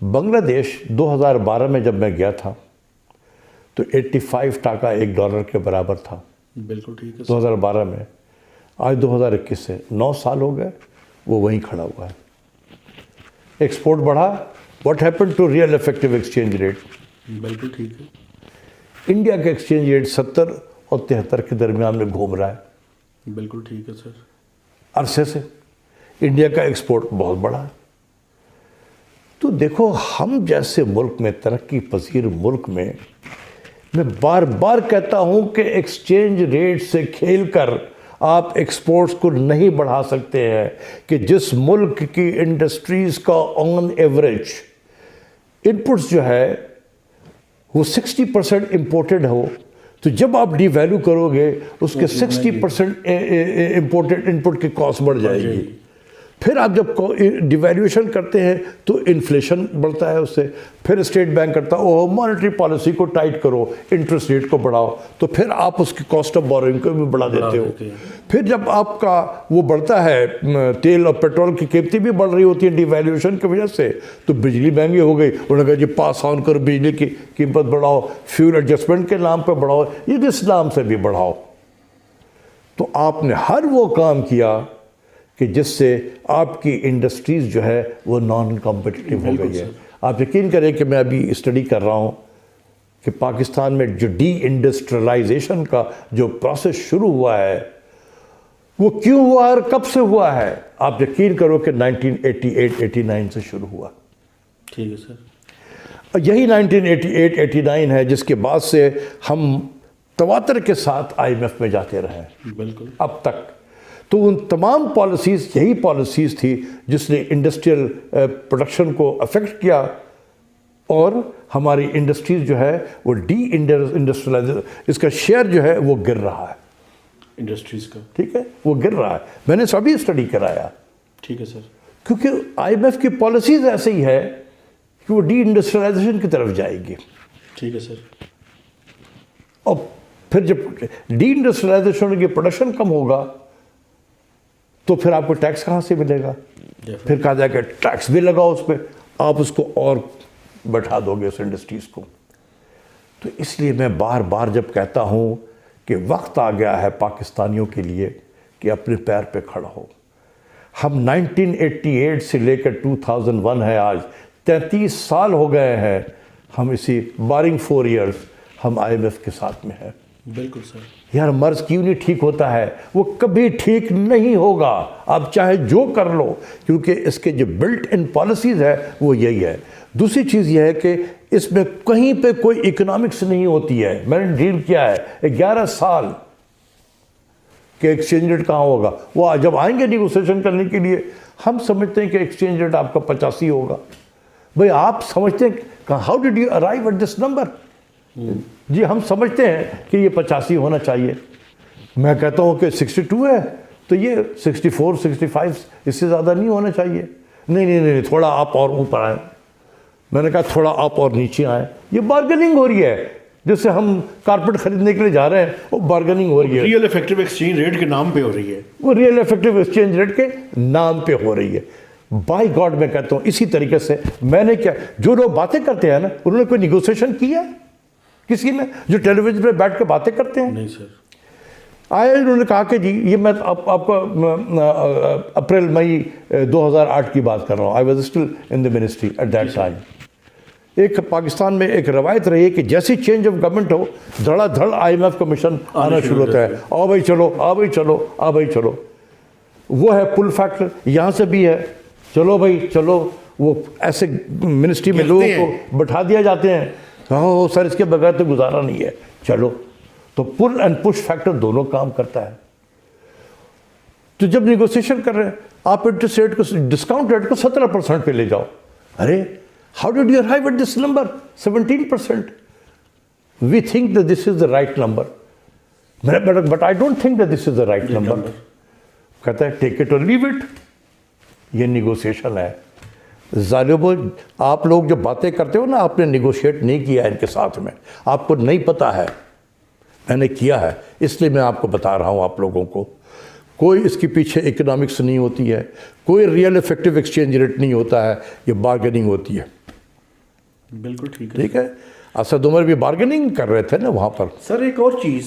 बांग्लादेश 2012 में जब मैं गया था तो 85 टाका एक डॉलर के बराबर था। बिल्कुल ठीक है 2012 में। आज 2021 से 9 साल हो गए, वो वहीं खड़ा हुआ है। एक्सपोर्ट बढ़ा। What happened to real effective exchange rate? बिल्कुल ठीक है। इंडिया का एक्सचेंज रेट 70 और 73 के दरमियान में घूम रहा है। बिल्कुल ठीक है सर। अरसे से इंडिया का एक्सपोर्ट बहुत बड़ा है। तो देखो, हम जैसे मुल्क में, तरक्की पजीर मुल्क में, मैं बार बार कहता हूं कि एक्सचेंज रेट से खेलकर आप एक्सपोर्ट्स को नहीं बढ़ा सकते हैं। कि जिस मुल्क की इंडस्ट्रीज़ का ऑन एवरेज इनपुट्स जो है वो 60% इम्पोर्टेड हो, तो जब आप डिवैल्यू करोगे उसके 60% इम्पोर्टेड इनपुट की कॉस्ट बढ़ जाएगी। फिर आप जब डिवैल्यूएशन करते हैं तो इन्फ्लेशन बढ़ता है उससे। फिर स्टेट बैंक करता है ओह मॉनेटरी पॉलिसी को टाइट करो, इंटरेस्ट रेट को बढ़ाओ, तो फिर आप उसकी कॉस्ट ऑफ बोरोइंग को भी बढ़ा देते हो। फिर जब आपका वो बढ़ता है, तेल और पेट्रोल की कीमतें भी बढ़ रही होती हैं डिवैल्यूएशन की वजह से, तो बिजली महंगी हो गई। उन्होंने कहा जी पास ऑन करो, बिजली की कीमत बढ़ाओ, फ्यूल एडजस्टमेंट के नाम पर बढ़ाओ, ये किस नाम से भी बढ़ाओ। तो आपने हर वो काम किया कि जिससे आपकी इंडस्ट्रीज़ जो है वो नॉन कॉम्पिटिटिव हो गई है। आप यकीन करें कि मैं अभी स्टडी कर रहा हूँ कि पाकिस्तान में जो डी इंडस्ट्रियलाइजेशन का जो प्रोसेस शुरू हुआ है वो क्यों हुआ और कब से हुआ है। आप यकीन करो कि 1988-89 से शुरू हुआ। ठीक है सर। और यही 1988-89 है जिसके बाद से हम तवातर के साथ IMF में जाते रहे बिल्कुल अब तक। तो उन तमाम पॉलिसीज़, यही पॉलिसीज़ थी जिसने इंडस्ट्रियल प्रोडक्शन को अफेक्ट किया और हमारी इंडस्ट्रीज़ जो है वो डी इंडस्ट्रियलाइजेशन, इसका शेयर जो है वो गिर रहा है इंडस्ट्रीज़ का। ठीक है, वो गिर रहा है। मैंने सभी स्टडी कराया। ठीक है सर। क्योंकि IMF की पॉलिसीज़ ऐसी ही है कि वो डी इंडस्ट्रियलाइजेशन की तरफ जाएगी। ठीक है सर। और फिर जब डी इंडस्ट्रियलाइजेशन की प्रोडक्शन कम होगा तो फिर आपको टैक्स कहाँ से मिलेगा? फिर कहा जाएगा टैक्स भी लगाओ उस पर, आप उसको और बैठा दोगे उस इंडस्ट्रीज़ को। तो इसलिए मैं बार बार जब कहता हूँ कि वक्त आ गया है पाकिस्तानियों के लिए कि अपने पैर पे खड़ा हो। हम 1988 से लेकर 2001 है आज, 33 साल हो गए हैं हम इसी बारिंग 4 ईयर्स हम IMF के साथ में हैं। बिल्कुल सर। यार मर्ज क्यों नहीं ठीक होता है? वो कभी ठीक नहीं होगा, आप चाहे जो कर लो, क्योंकि इसके जो बिल्ट इन पॉलिसीज़ है वो यही है। दूसरी चीज़ यह है कि इसमें कहीं पे कोई इकोनॉमिक्स नहीं होती है। मैंने डील किया है 11 साल कि एक्सचेंज रेट कहाँ होगा। वो जब आएंगे नेगोशिएशन करने के लिए, हम समझते हैं कि एक्सचेंज रेट आपका 85 होगा। भाई आप समझते हैं, how did you arrive at this number? जी हम समझते हैं कि ये 85 होना चाहिए। मैं कहता हूँ कि 62 है तो ये 64, 65 इससे ज़्यादा नहीं होना चाहिए। नहीं, थोड़ा आप और ऊपर आए। मैंने कहा थोड़ा आप और नीचे आए। ये बार्गेनिंग हो रही है, जैसे हम कारपेट खरीदने के लिए जा रहे हैं, वो बार्गेनिंग हो रही है। रियल इफेक्टिव एक्सचेंज रेट के नाम पे हो रही है। वो रियल इफेक्टिव एक्सचेंज रेट के नाम पे हो रही है। बाय गॉड मैं कहता हूँ इसी तरीके से मैंने क्या, जो लोग बातें करते हैं ना, उन्होंने कोई निगोशिएशन किया किसी ने? जो टेलीविजन पे बैठ के बातें करते हैं? नहीं सर। आए उन्होंने कहा कि जी ये मैं आपको अप्रैल मई 2008 की बात कर रहा हूँ। I was still in the ministry at that time. एक पाकिस्तान में एक रवायत रही है कि जैसी चेंज ऑफ गवर्नमेंट हो, धड़ाधड़ IMF कमीशन आना शुरू होता है। आओ भाई चलो, आओ भाई चलो, आओ भाई चलो। वो है पुल फैक्टर, यहाँ से भी है, चलो भाई चलो। वो ऐसे मिनिस्ट्री में लोगों को बैठा दिया जाते हैं, हाँ सर इसके बगैर तो गुजारा नहीं है, चलो। तो पुल एंड पुश फैक्टर दोनों काम करता है। तो जब निगोशिएशन कर रहे हैं, आप इंटरेस्ट रेट को, डिस्काउंट रेट को 17% पे ले जाओ। अरे how did you arrive at this number 17%? We think that this is the right number, but I don't think that this is the right number. कहता है टेक इट और leave it. ये negotiation है। जालिमो, आप लोग जो बातें करते हो ना, आपने निगोशिएट नहीं किया है इनके साथ में, आपको नहीं पता है। मैंने किया है, इसलिए मैं आपको बता रहा हूँ आप लोगों को। कोई इसके पीछे इकोनॉमिक्स नहीं होती है, कोई रियल इफेक्टिव एक्सचेंज रेट नहीं होता है, ये बार्गेनिंग होती है। बिल्कुल ठीक है ठीक है। असद उमर भी बार्गेनिंग कर रहे थे ना वहाँ पर। सर। एक और चीज़,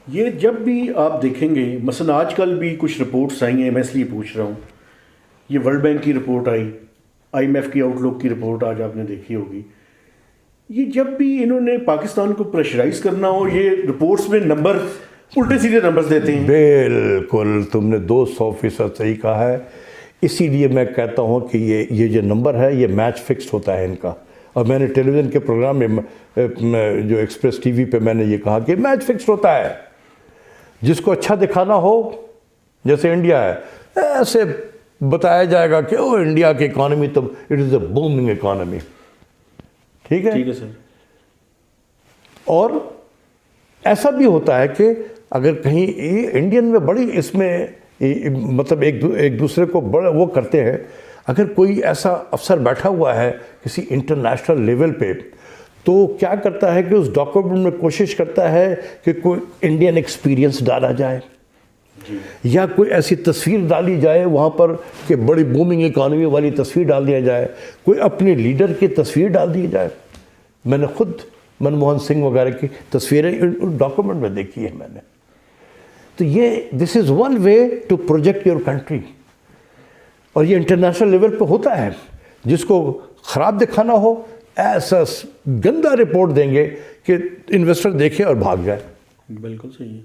ये जब भी आप देखेंगे, मसलन आजकल भी कुछ रिपोर्ट्स आई हैं, मैं इसलिए पूछ रहा हूँ, ये वर्ल्ड बैंक की रिपोर्ट आई, आईएमएफ की आउटलुक की रिपोर्ट आज आपने देखी होगी, ये जब भी इन्होंने पाकिस्तान को प्रेशराइज करना हो, ये रिपोर्ट्स में नंबर उल्टे सीधे नंबर्स देते हैं। बिल्कुल, तुमने 200% सही कहा है। इसीलिए मैं कहता हूँ कि ये जो नंबर है ये मैच फिक्स्ड होता है इनका। और मैंने टेलीविज़न के प्रोग्राम में जो एक्सप्रेस टीवी पे मैंने ये कहा कि मैच फिक्स्ड होता है। जिसको अच्छा दिखाना हो, जैसे इंडिया है, ऐसे बताया जाएगा कि ओ इंडिया की इकॉनमी तो it is a booming economy. ठीक है, ठीक है सर। और ऐसा भी होता है कि अगर कहीं इंडियन में बड़ी इसमें मतलब एक दूसरे को बड़ा वो करते हैं। अगर कोई ऐसा अफसर बैठा हुआ है किसी इंटरनेशनल लेवल पे, तो क्या करता है कि उस डॉक्यूमेंट में कोशिश करता है कि कोई इंडियन एक्सपीरियंस डाला जाए या कोई ऐसी तस्वीर डाली जाए वहाँ पर कि बड़ी बूमिंग इकॉनमी वाली तस्वीर डाल दिया जाए, कोई अपने लीडर की तस्वीर डाल दी जाए। मैंने खुद मनमोहन सिंह वगैरह की तस्वीरें डॉक्यूमेंट में देखी है मैंने। तो ये this is one way to project your country, और ये इंटरनेशनल लेवल पे होता है। जिसको ख़राब दिखाना हो, ऐसा गंदा रिपोर्ट देंगे कि इन्वेस्टर देखे और भाग जाए। बिल्कुल सही है।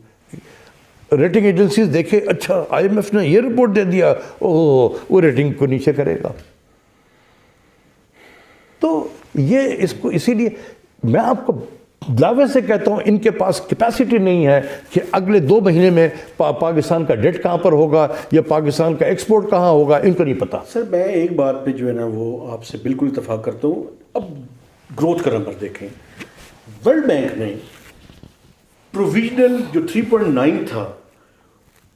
रेटिंग एजेंसीज देखे, अच्छा आईएमएफ ने ये रिपोर्ट दे दिया, ओह वो रेटिंग को नीचे करेगा। तो ये इसको इसीलिए मैं आपको दावे से कहता हूँ, इनके पास कैपेसिटी नहीं है कि अगले 2 महीने में पाकिस्तान का डेट कहाँ पर होगा या पाकिस्तान का एक्सपोर्ट कहाँ होगा, इनको नहीं पता। सर मैं एक बात पे जो है ना वो आपसे बिल्कुल इत्तेफाक करता हूँ। अब ग्रोथ का नंबर देखें, वर्ल्ड बैंक ने प्रोविजनल जो 3.9 था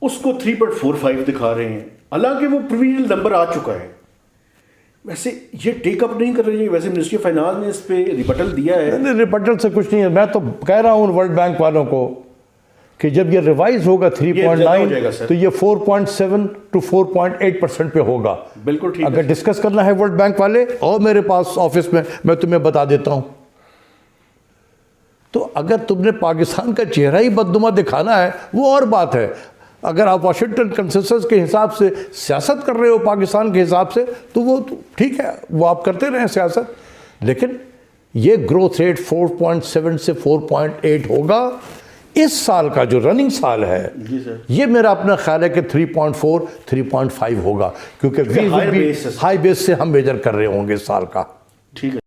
उसको 3.45 दिखा रहे हैं, हालांकि वो प्रोविजनल नंबर आ चुका है। वैसे ये टेकअप नहीं कर रही है। वैसे मिनिस्ट्री ऑफ फाइनेंस ने इस पे रिबटल दिया है। नहीं, रिबटल से कुछ नहीं है। मैं तो कह रहा हूँ वर्ल्ड बैंक वालों को कि जब ये रिवाइज होगा 3.9 तो ये 4.7 to 4.8% पे होगा। बिल्कुल ठीक। अगर डिस्कस करना है वर्ल्ड बैंक वाले, और मेरे पास ऑफिस में, मैं तुम्हें बता देता हूँ। तो अगर तुमने पाकिस्तान का चेहरा ही बदनुमा दिखाना है वो और बात है। अगर आप वाशिंगटन कंसेंसस के हिसाब से सियासत कर रहे हो पाकिस्तान के हिसाब से, तो वो ठीक है, वो आप करते रहें सियासत। लेकिन ये ग्रोथ रेट 4.7 से 4.8 होगा इस साल का जो रनिंग साल है। जी सर। ये मेरा अपना ख्याल है कि 3.4 3.5 होगा, क्योंकि हाई बेस से हम मेजर कर रहे होंगे इस साल का। ठीक है।